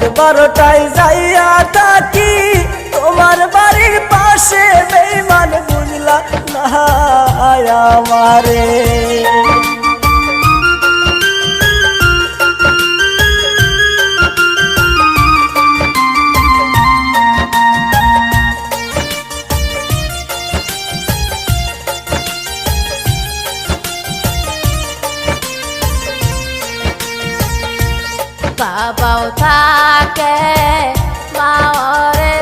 12টায় যাইয়া থাকি তোমার বাড়ির পাশে, বেঈমান বুঝলা না আমারে। বাবাও থাকে মাওরে